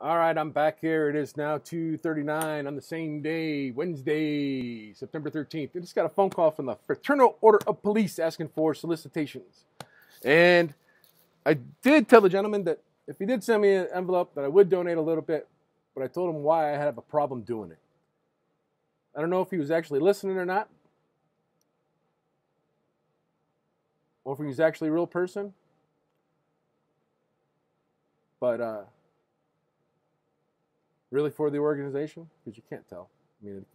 All right, I'm back here. It is now 2:39 on the same day, Wednesday, September 13th. I just got a phone call from the Fraternal Order of Police asking for solicitations. And I did tell the gentleman that if he did send me an envelope, that I would donate a little bit, but I told him why I have a problem doing it. I don't know if he was actually listening or not, or if he was actually a real person, but really for the organization, because you can't tell. I mean,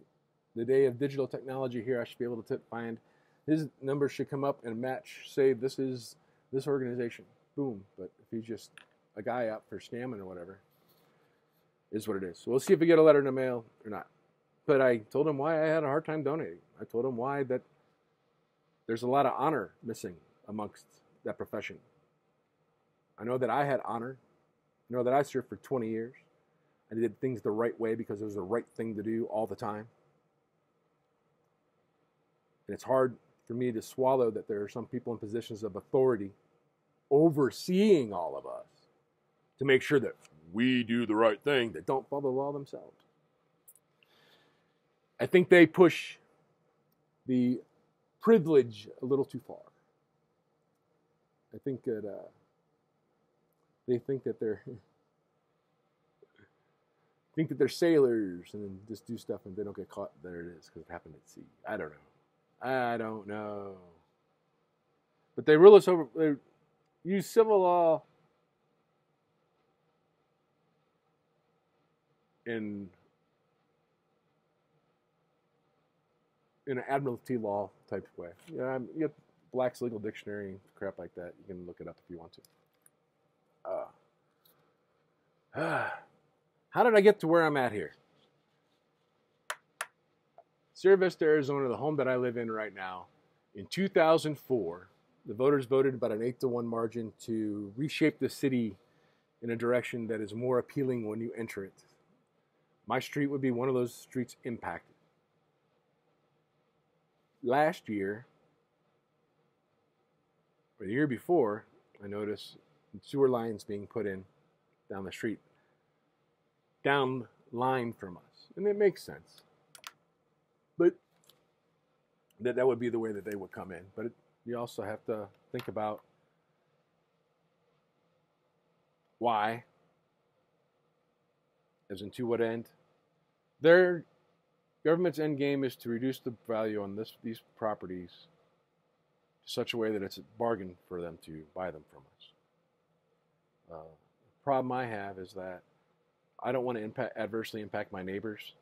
the day of digital technology here, I should be able to find his number should come up and match, say this is this organization. Boom. But if he's just a guy out for scamming or whatever, is what it is. So we'll see if we get a letter in the mail or not. But I told him why I had a hard time donating. I told him why that there's a lot of honor missing amongst that profession. I know that I had honor. I know that I served for 20 years. I did things the right way because it was the right thing to do all the time. And it's hard for me to swallow that there are some people in positions of authority overseeing all of us to make sure that we do the right thing, that don't follow the law themselves. I think they push the privilege a little too far. I think that they think that they're sailors and then just do stuff and they don't get caught. There it is, because it happened at sea. I don't know. But they rule us over. They use civil law in an admiralty law type of way. Yeah, you have Black's Legal Dictionary and crap like that. You can look it up if you want to. How did I get to where I'm at here? Sierra Vista, Arizona, the home that I live in right now. In 2004, the voters voted about an 8-1 margin to reshape the city in a direction that is more appealing when you enter it. My street would be one of those streets impacted. Last year, or the year before, I noticed sewer lines being put in down the street, down line from us. And it makes sense. But that would be the way that they would come in. But you also have to think about why, as in to what end. Their government's end game is to reduce the value on these properties to such a way that it's a bargain for them to buy them from us. The problem I have is that I don't want to adversely impact my neighbors,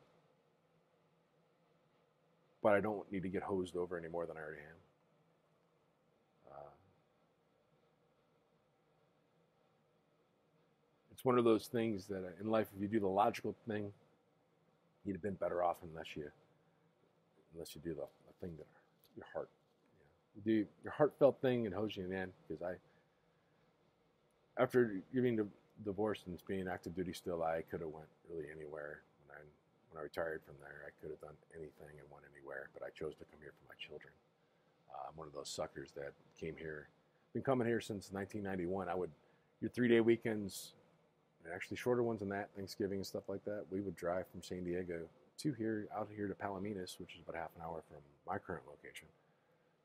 but I don't need to get hosed over any more than I already am. It's one of those things that in life, if you do the logical thing, you'd have been better off unless you do the thing that your heart, you do your heartfelt thing and hose you in. Because after giving the divorce and being active duty still, I could have went really anywhere. When I retired from there, I could have done anything and went anywhere, but I chose to come here for my children. I'm one of those suckers that came here, been coming here since 1991. Your 3-day weekends, and actually shorter ones than that, Thanksgiving and stuff like that, we would drive from San Diego out here to Palominas, which is about half an hour from my current location.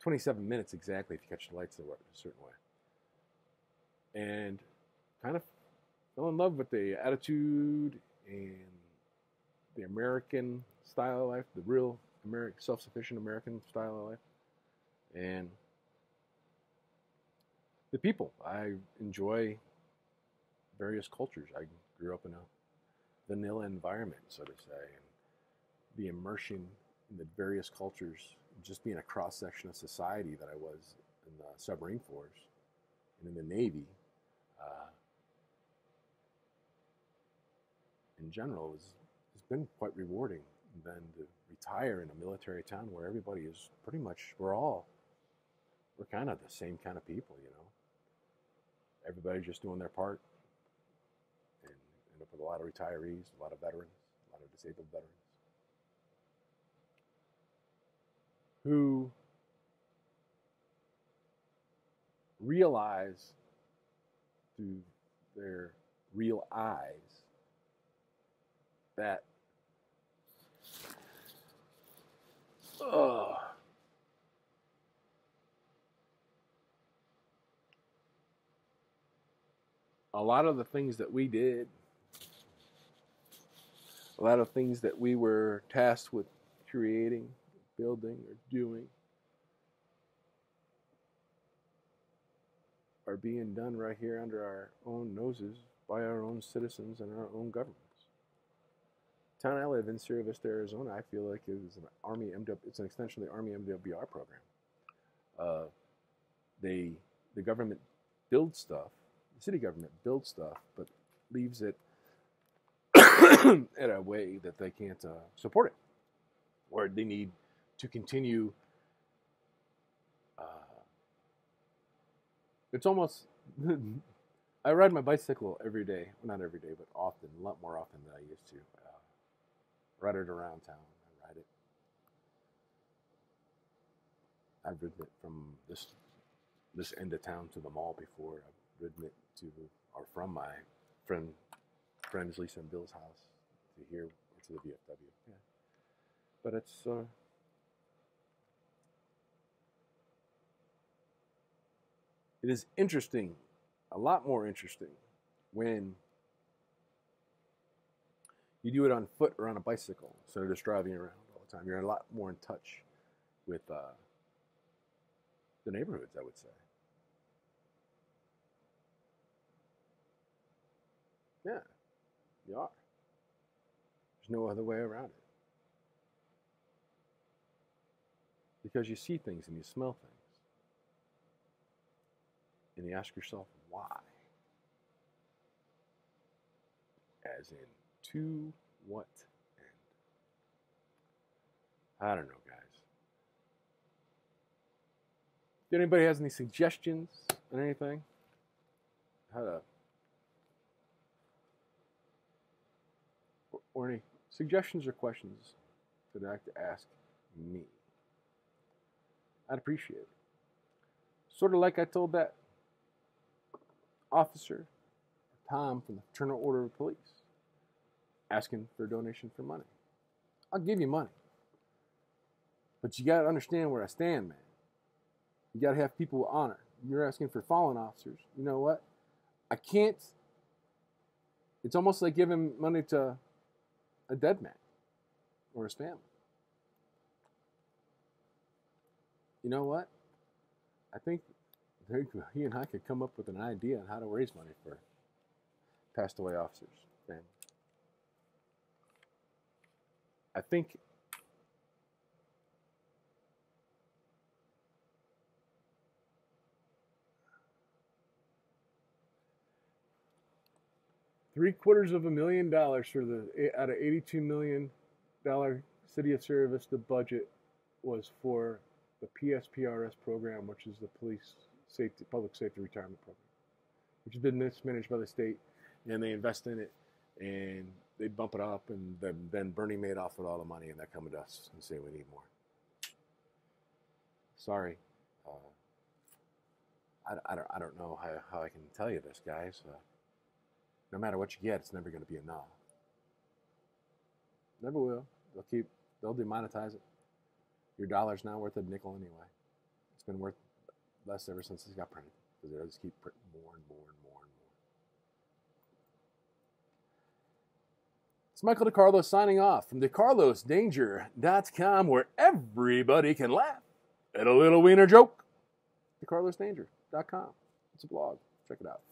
27 minutes exactly if you catch the lights a certain way. And kind of fell in love with the attitude and the American style of life, the real self-sufficient American style of life, and the people. I enjoy various cultures. I grew up in a vanilla environment, so to say, and the immersion in the various cultures, just being a cross-section of society that I was in the submarine force and in the Navy, in general, has been quite rewarding. And then to retire in a military town where everybody is pretty much, we're kind of the same kind of people, Everybody's just doing their part, and end up with a lot of retirees, a lot of veterans, a lot of disabled veterans who realize through their real eyes that a lot of the things that we did, a lot of things that we were tasked with creating, building, or doing are being done right here under our own noses by our own citizens and our own governments. The town I live in, Sierra Vista, Arizona, I feel like is an Army MW. It's an extension of the Army MWR program. The government builds stuff, the city government builds stuff, but leaves it in a way that they can't support it, or they need to continue. It's almost, I ride my bicycle every day. Well, not every day, but often, a lot more often than I used to. Ride it around town. I ride it. I've ridden it from this end of town to the mall before. I've ridden it to, or from my friends Lisa and Bill's house to here, or to the VFW. Yeah. But it's, it is interesting, a lot more interesting, when you do it on foot or on a bicycle instead of just driving around all the time. You're a lot more in touch with the neighborhoods, I would say. Yeah, you are. There's no other way around it. Because you see things and you smell things. And you ask yourself, why? As in, to what end? I don't know, guys. If anybody has any suggestions on anything, how to, or any suggestions or questions that I'd like to ask me, I'd appreciate it. Sort of like I told that officer, Tom, from the Fraternal Order of Police, asking for a donation for money. I'll give you money. But you got to understand where I stand, man. You got to have people with honor. You're asking for fallen officers. You know what? I can't. It's almost like giving money to a dead man or his family. You know what? I think he and I could come up with an idea on how to raise money for passed away officers' family. I think $750,000 for the out of $82 million City of Sierra Vista budget was for the PSPRS program, which is the Public Safety Retirement Program, which has been mismanaged by the state, and they invest in it, and they bump it up, and then Bernie Madoff with all the money, and they're coming to us and say we need more. Sorry, I don't know how I can tell you this, guys. No matter what you get, it's never going to be enough. Never will. They'll demonetize it. Your dollar's not worth a nickel anyway. It's been worth less ever since it got printed, because they'll just keep printing more and more and more and more. It's Michael DeCarlos signing off from decarlosdanger.com, where everybody can laugh at a little wiener joke. decarlosdanger.com. It's a blog. Check it out.